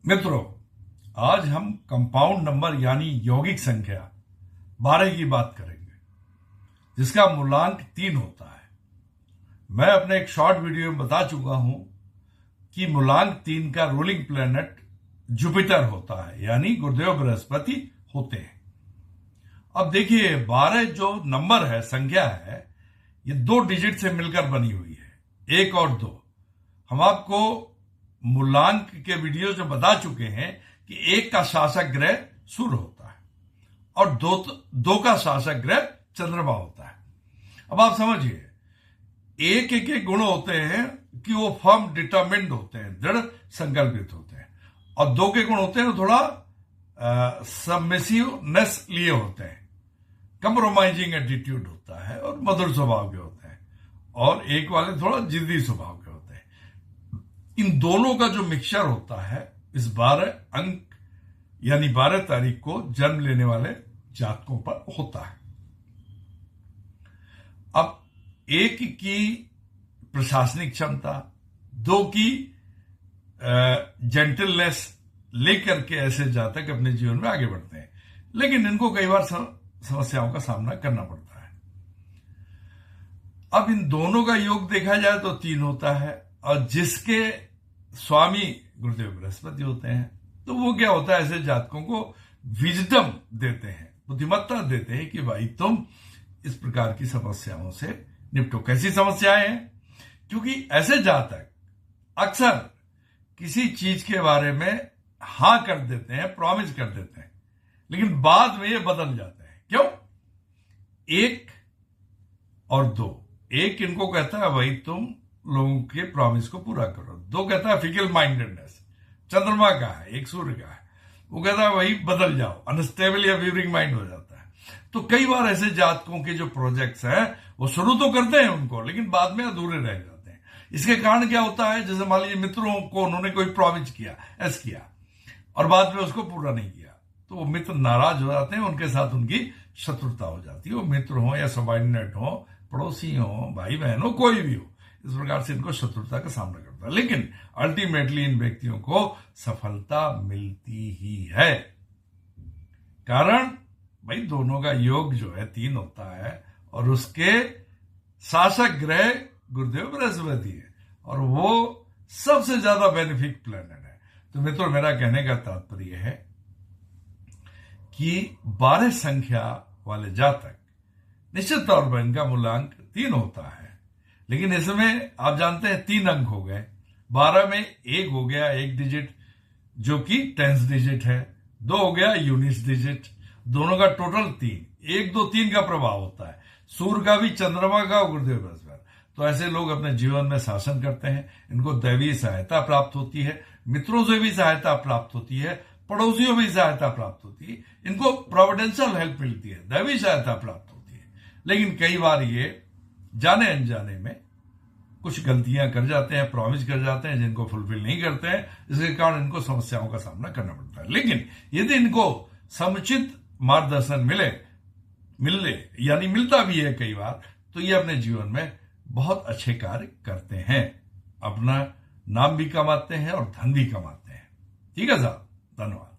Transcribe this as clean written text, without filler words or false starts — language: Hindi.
मित्रों, आज हम कंपाउंड नंबर यानी यौगिक संख्या 12 की बात करेंगे, जिसका मूलांक 3 होता है। मैं अपने एक शॉर्ट वीडियो में बता चुका हूं कि मूलांक 3 का रूलिंग प्लैनेट जुपिटर होता है, यानी गुरुदेव बृहस्पति होते हैं। अब देखिए, 12 जो नंबर है, संख्या है, ये 2 डिजिट से मिलकर बनी हुई है, 1 और 2। हम आपको मूलांक के वीडियो जो बता चुके हैं कि 1 का शासक ग्रह सूर्य होता है और 2 का शासक ग्रह चंद्रमा होता है। अब आप समझिए, एक गुण होते हैं कि वो फर्म डिटरमिन्ड होते हैं, दृढ़ संकल्पित होते हैं, और 2 के गुण होते हैं थोड़ा सबमिसिवनेस लिए होते हैं, कंप्रोमाइजिंग एटीट्यूड होता है और मधुर स्वभाव के होते हैं, और 1 वाले थोड़ा जिद्दी स्वभाव के होते हैं। इन दोनों का जो मिक्सचर होता है, इस 12 अंक यानी 12 तारीख को जन्म लेने वाले जातकों पर होता है। अब 1 की प्रशासनिक क्षमता, 2 की जेंटलनेस लेकर के ऐसे जातक अपने जीवन में आगे बढ़ते हैं, लेकिन इनको कई बार समस्याओं का सामना करना पड़ता है। अब इन दोनों का योग देखा जाए तो 3 होता है, और जिसके स्वामी गुरुदेव बृहस्पति होते हैं, तो वो क्या होता है, ऐसे जातकों को विजडम देते हैं, बुद्धिमत्ता देते हैं कि भाई तुम इस प्रकार की समस्याओं से निपटो। कैसी समस्याएं हैं? क्योंकि ऐसे जातक अक्सर किसी चीज के बारे में हां कर देते हैं, प्रॉमिस कर देते हैं, लेकिन बाद में ये बदल जाते हैं। क्यों? 1 और 2, 1 इनको कहता है भाई तुम लोगों के प्रॉमिस को पूरा करो, 2 कहता है फिकल माइंडेडनेस, चंद्रमा का है, 1 सूर्य का है, वो कहता है वही बदल जाओ, अनस्टेबल या व्यूरिंग माइंड हो जाता है। तो कई बार ऐसे जातकों के जो प्रोजेक्ट्स हैं वो शुरू तो करते हैं उनको, लेकिन बाद में अधूरे रह जाते हैं। इसके कारण क्या होता है, जैसे मान लीजिए मित्रों को उन्होंने कोई प्रॉमिस किया, ऐसा किया, और बाद में उसको पूरा नहीं किया, तो वो मित्र नाराज हो जाते हैं, उनके साथ उनकी शत्रुता हो जाती है। वो मित्र हो या सबॉर्डिनेट हो, पड़ोसी हो, भाई बहन हो, कोई भी हो, इस प्रकार से इनको शत्रुता का सामना करता है। लेकिन अल्टीमेटली इन व्यक्तियों को सफलता मिलती ही है। कारण भाई दोनों का योग जो है 3 होता है, और उसके शासक ग्रह गुरुदेव बृहस्पति है, और वो सबसे ज्यादा बेनिफिक प्लैनेट है। तो मित्रों, मेरा कहने का तात्पर्य है कि 12 संख्या वाले जातक निश्चित तौर पर इनका मूलांक 3 होता है, लेकिन इसमें आप जानते हैं 3 अंक हो गए। 12 में 1 हो गया, 1 डिजिट जो कि 10th डिजिट है, 2 हो गया 19th डिजिट, दोनों का टोटल 3। 1, 2, 3 का प्रभाव होता है, सूर्य का भी, चंद्रमा का, गुरुदेव बृहस्पति। तो ऐसे लोग अपने जीवन में शासन करते हैं, इनको दैवीय सहायता प्राप्त होती है, मित्रों से भी सहायता प्राप्त होती है, पड़ोसियों भी सहायता प्राप्त होती है, इनको प्रोविडेंशियल हेल्प मिलती है, दैवीय सहायता प्राप्त होती है। लेकिन कई बार ये जाने अनजाने में कुछ गलतियां कर जाते हैं, प्रॉमिस कर जाते हैं, जिनको फुलफिल नहीं करते हैं, इसके कारण इनको समस्याओं का सामना करना पड़ता है। लेकिन यदि इनको समुचित मार्गदर्शन मिले यानी मिलता भी है कई बार, तो ये अपने जीवन में बहुत अच्छे कार्य करते हैं, अपना नाम भी कमाते हैं और धन भी कमाते हैं। ठीक है साहब, धन्यवाद।